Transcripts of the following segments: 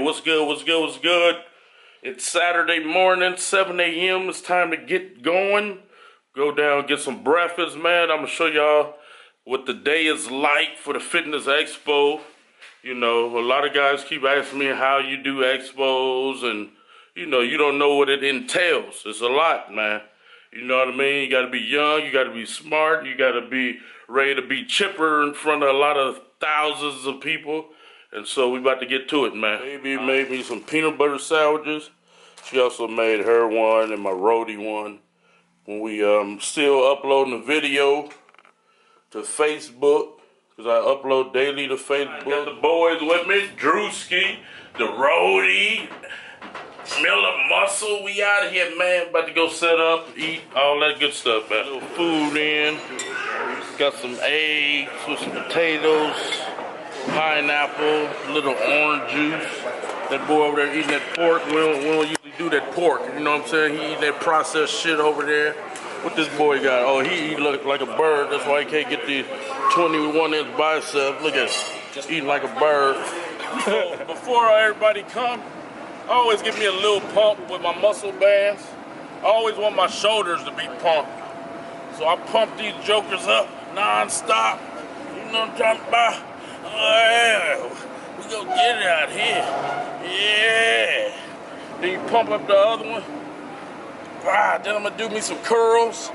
What's good, what's good, what's good? It's Saturday morning, 7 a.m. It's time to get going. Go down, get some breakfast, man. I'm going to show y'all what the day is like for the Fitness Expo. You know, a lot of guys keep asking me how you do expos, and, you know, you don't know what it entails. It's a lot, man. You know what I mean? You got to be young, you got to be smart, you got to be ready to be chipper in front of a lot of thousands of people. And so we about to get to it, man. Baby made me some peanut butter sandwiches. She also made her one and my roadie one. When we still uploading the video to Facebook, because I upload daily to Facebook. I got the boys with me, Drewski, the roadie, Miller Muscle. We out of here, man. About to go set up, eat, all that good stuff, man. Little food in. Got some eggs with some potatoes, pineapple, little orange juice. That boy over there eating that pork. We don't usually do that pork. You know what I'm saying? He eating that processed shit over there. What this boy got? Oh, he look like a bird. That's why he can't get the 21-inch bicep. Look at him. Just eating like a bird. So before everybody come, I always give me a little pump with my muscle bands. I always want my shoulders to be pumped. So I pump these jokers up non-stop. You know what I'm talking about? Oh, yeah. We gonna get it out here. Yeah. Then you pump up the other one. Ah, then I'm gonna do me some curls.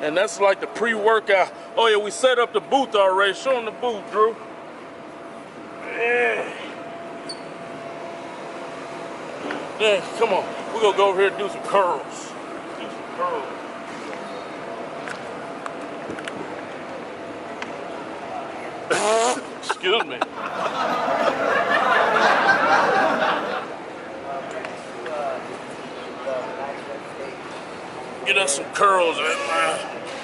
And that's like the pre-workout. Oh yeah, we set up the booth already. Show them the booth, Drew. Yeah. Then, come on. We're gonna go over here and do some curls. Do some curls. Excuse me. Get us some curls, man.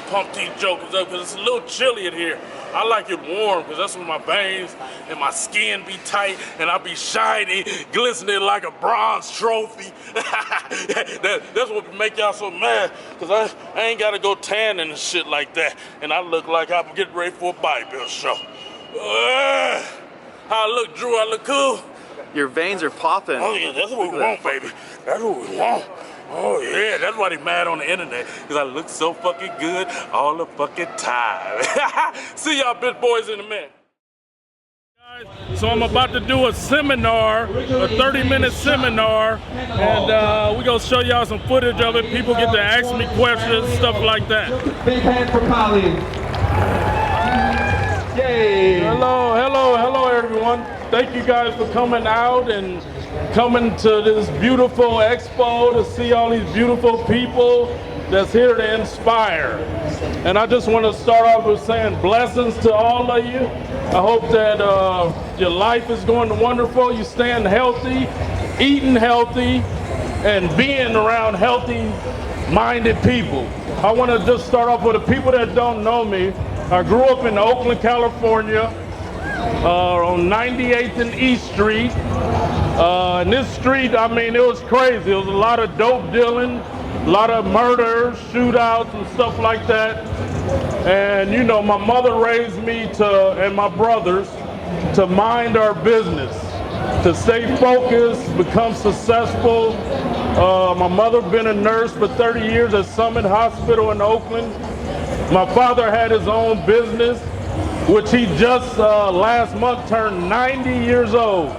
Pump these jokers up, because it's a little chilly in here. I like it warm, because that's when my veins and my skin be tight, and I be shiny, glistening like a bronze trophy. That's what make y'all so mad, because I ain't got to go tanning and shit like that, and I look like I'm getting ready for a bodybuilder show. How I look, Drew? I look cool? Your veins are popping. Oh yeah, that's what we want, baby. That's what we want. Oh yeah, that's why they mad on the internet, because I look so fucking good all the fucking time. See y'all bitch boys in a minute. Guys, so I'm about to do a seminar, a 30-minute seminar, and we're gonna show y'all some footage of it. People get to ask me questions, stuff like that. Big hand for Polly. Yay! Hello everyone. Thank you guys for coming out and coming to this beautiful expo to see all these beautiful people that's here to inspire. And I just want to start off with saying blessings to all of you. I hope that your life is going wonderful. You're staying healthy, eating healthy, and being around healthy-minded people. I want to just start off with the people that don't know me. I grew up in Oakland, California, on 98th and East Street. And this street, I mean, it was crazy. It was a lot of dope dealing, a lot of murders, shootouts, and stuff like that. And, you know, my mother raised me and my brothers to mind our business, to stay focused, become successful. My mother been a nurse for 30 years at Summit Hospital in Oakland. My father had his own business, which he just last month turned 90 years old.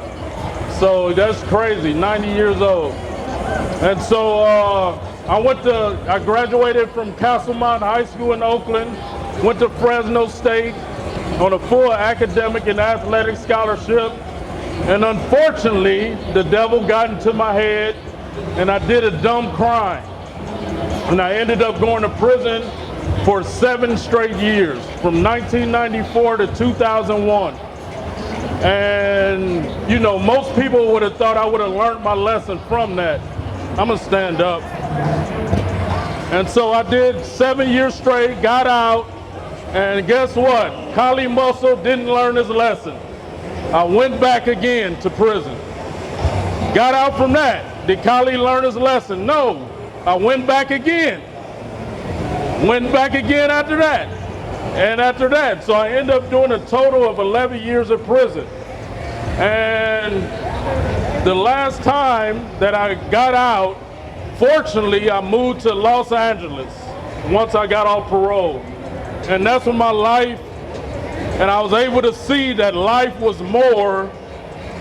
So that's crazy, 90 years old. And so I graduated from Castlemont High School in Oakland, went to Fresno State on a full academic and athletic scholarship. And unfortunately, the devil got into my head and I did a dumb crime. And I ended up going to prison for 7 straight years, from 1994 to 2001. And, you know, most people would have thought I would have learned my lesson from that. I'm gonna stand up. And so I did 7 years straight, got out, and guess what? Kali Muscle didn't learn his lesson. I went back again to prison. Got out from that. Did Kali learn his lesson? No. I went back again. Went back again after that. And after that, so I ended up doing a total of 11 years in prison. And The last time that I got out, fortunately, I moved to Los Angeles once I got off parole. And that's when my life, and I was able to see that life was more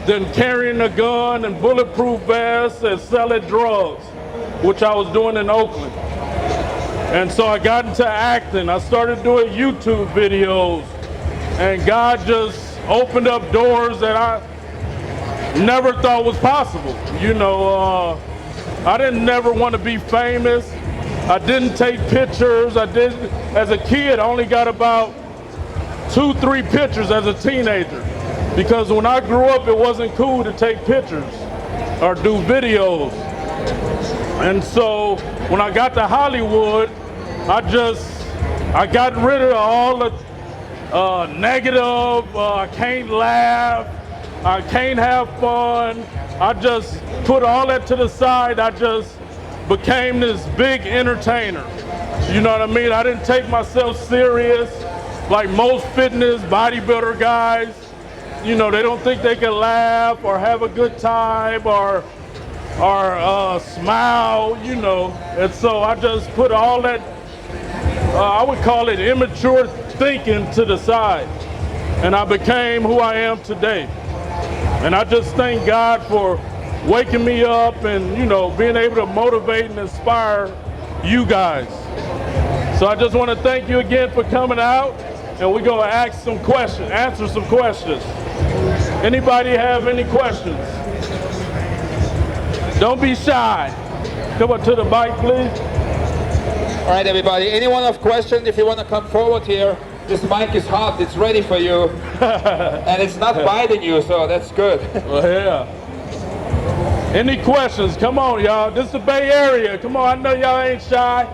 than carrying a gun and bulletproof vests and selling drugs, which I was doing in Oakland. And so I got into acting. I started doing YouTube videos, and God just opened up doors that I never thought was possible. You know, I didn't never want to be famous. I didn't take pictures. As a kid, I only got about 2-3 pictures as a teenager. Because when I grew up, it wasn't cool to take pictures or do videos. And so when I got to Hollywood, I got rid of all the negative, I can't laugh, I can't have fun. I just put all that to the side. I just became this big entertainer. You know what I mean? I didn't take myself serious like most fitness bodybuilder guys. You know, they don't think they can laugh or have a good time or smile, you know. And so I just put all that, I would call it immature thinking, to the side. And I became who I am today. And I just thank God for waking me up and, you know, being able to motivate and inspire you guys. So I just want to thank you again for coming out, and we're going to ask some questions, answer some questions. Anybody have any questions? Don't be shy. Come up to the mic, please. All right, everybody. Anyone have questions? If you want to come forward here, this mic is hot. It's ready for you. And it's not biting you, so that's good. Well, yeah. Any questions? Come on, y'all. This is the Bay Area. Come on, I know y'all ain't shy.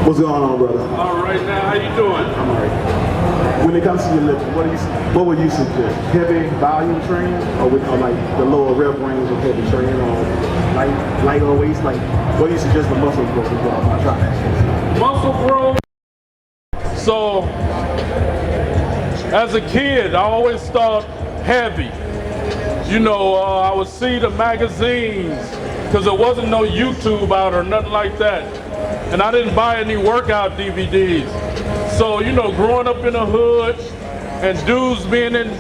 What's going on, brother? All right, now, how you doing? I'm all right. When it comes to your lifting, what would you suggest? Heavy volume training, or like the lower rep range of heavy training, or light on weights? Like, what do you suggest for muscle growth as well? I'm trying to ask you. Muscle growth. So, as a kid, I always thought heavy. You know, I would see the magazines, because there wasn't no YouTube out or nothing like that. And I didn't buy any workout DVDs. So, you know, growing up in the hood and dudes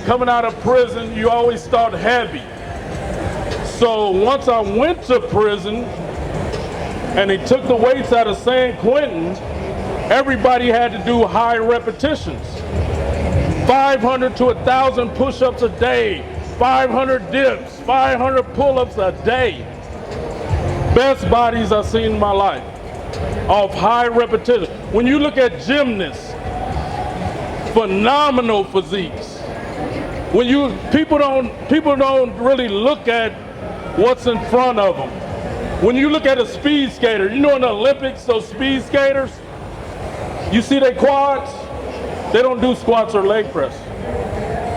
coming out of prison, you always thought heavy. So once I went to prison and they took the weights out of San Quentin, everybody had to do high repetitions. 500 to 1,000 push-ups a day, 500 dips, 500 pull-ups a day. Best bodies I've seen in my life, of high repetition. When you look at gymnasts, phenomenal physiques. When people don't really look at what's in front of them. When you look at a speed skater, you know in the Olympics, those speed skaters, you see their quads, they don't do squats or leg press.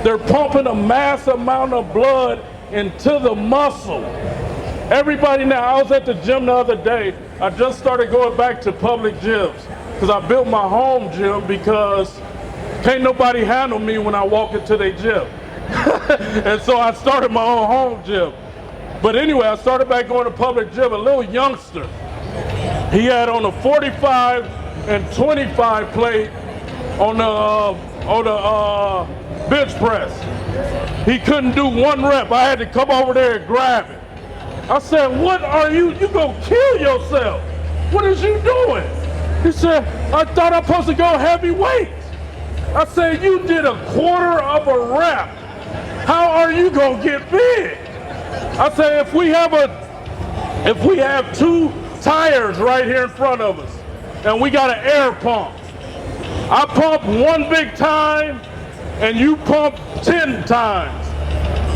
They're pumping a mass amount of blood into the muscle. Everybody now, I was at the gym the other day. I just started going back to public gyms because I built my home gym because can't nobody handle me when I walk into their gym. And so I started my own home gym. But anyway, I started back going to public gym. A little youngster, he had on a 45 and 25 plate on the bench press. He couldn't do one rep. I had to come over there and grab it. I said, what are you gonna kill yourself. What is you doing? He said, I thought I was supposed to go heavyweight. I said, you did a quarter of a rep. How are you gonna get big? I said, if we have 2 tires right here in front of us and we got an air pump, I pump 1 big time and you pump 10 times.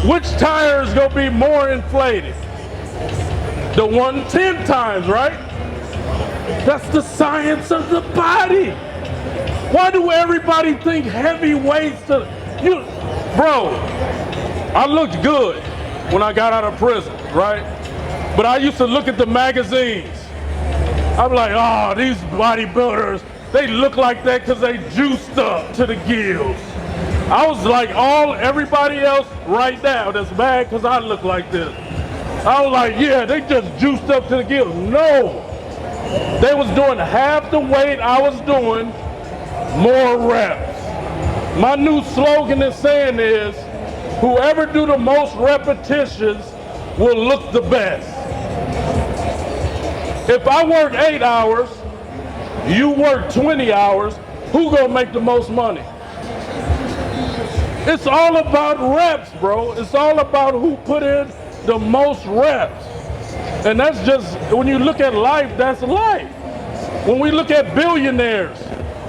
Which tire is gonna be more inflated? The one 10 times, right? That's the science of the body. Why do everybody think heavy weights? Bro, I looked good when I got out of prison, right? But I used to look at the magazines. I'm like, oh, these bodybuilders, they look like that because they juiced up to the gills. I was like everybody else right now that's mad because I look like this. I was like, yeah, they just juiced up to the gills. No, they was doing half the weight I was doing, more reps. My new slogan and saying is, whoever do the most repetitions will look the best. If I work 8 hours, you work 20 hours, who gonna make the most money? It's all about reps, bro. It's all about who put in the most reps. And that's just, when you look at life, that's life. When we look at billionaires,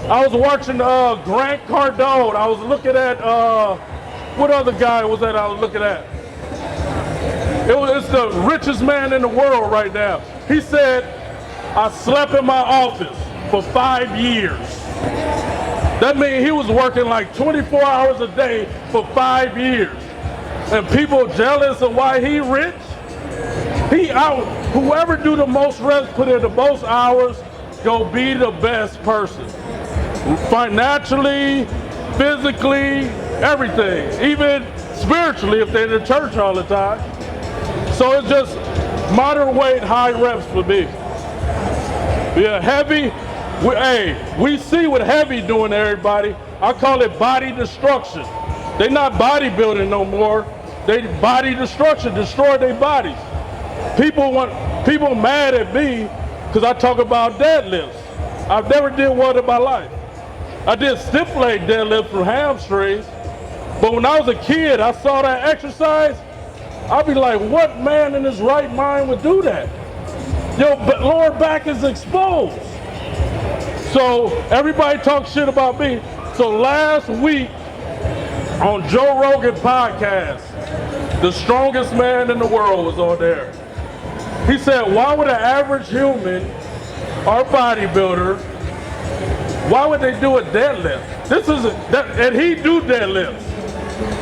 I was watching Grant Cardone. I was looking at, what other guy was that I was looking at? It's the richest man in the world right now. He said, I slept in my office for 5 years. That means he was working like 24 hours a day for 5 years. And people jealous of why he rich? Whoever do the most reps, put in the most hours, go be the best person. Financially, physically, everything. Even spiritually if they're in the church all the time. So it's just moderate weight, high reps for me. Yeah, heavy. We see what heavy doing to everybody. I call it body destruction. They not bodybuilding no more. They body destruction, destroy their bodies. People mad at me because I talk about deadlifts. I've never did one in my life. I did stiff leg deadlift for hamstrings, but when I was a kid, I saw that exercise. I'd be like, what man in his right mind would do that? Your lower back is exposed. So everybody talks shit about me. So last week on Joe Rogan podcast, the strongest man in the world was on there. He said, why would an average human or bodybuilder, why would they do a deadlift? And he do deadlifts.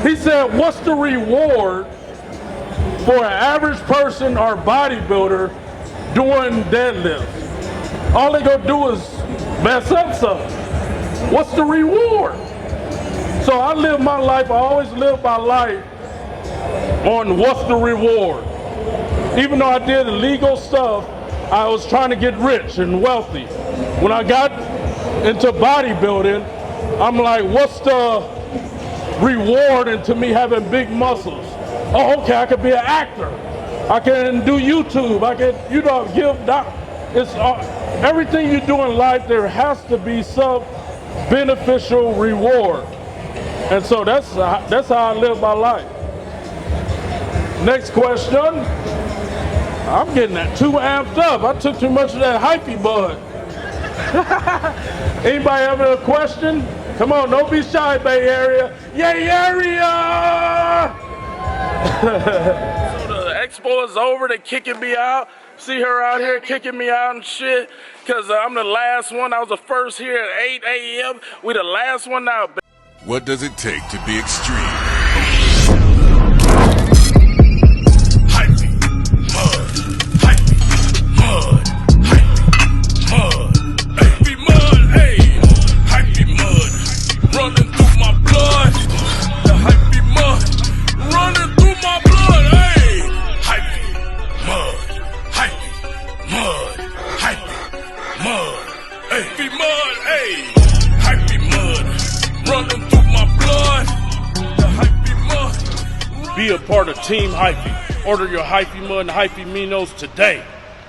He said, what's the reward for an average person or bodybuilder doing deadlifts? All they gonna do is mess up something. What's the reward? So I live my life, I always live my life on what's the reward. Even though I did illegal stuff, I was trying to get rich and wealthy. When I got into bodybuilding, I'm like, what's the reward into me having big muscles? Oh, okay, I could be an actor. I can do YouTube. I can, give doc. It's everything you do in life, there has to be some beneficial reward. And so that's how I live my life. Next question. I'm getting that too amped up. I took too much of that hypey bud. Anybody have a question? Come on, don't be shy, Bay Area. Yay, area! So the expo is over. They kicking me out. See her out here kicking me out and shit. Because I'm the last one. I was the first here at 8 a.m. We the last one now. What does it take to be extreme? Running through my blood, the hypey mud, running through my blood, hey, hypey mud, hypey mud, hypey mud, hey, hypey mud, running through my blood, the hypey mud. Be a part of Team Hypey. Order your Hypey Mud and Hypey Minos today.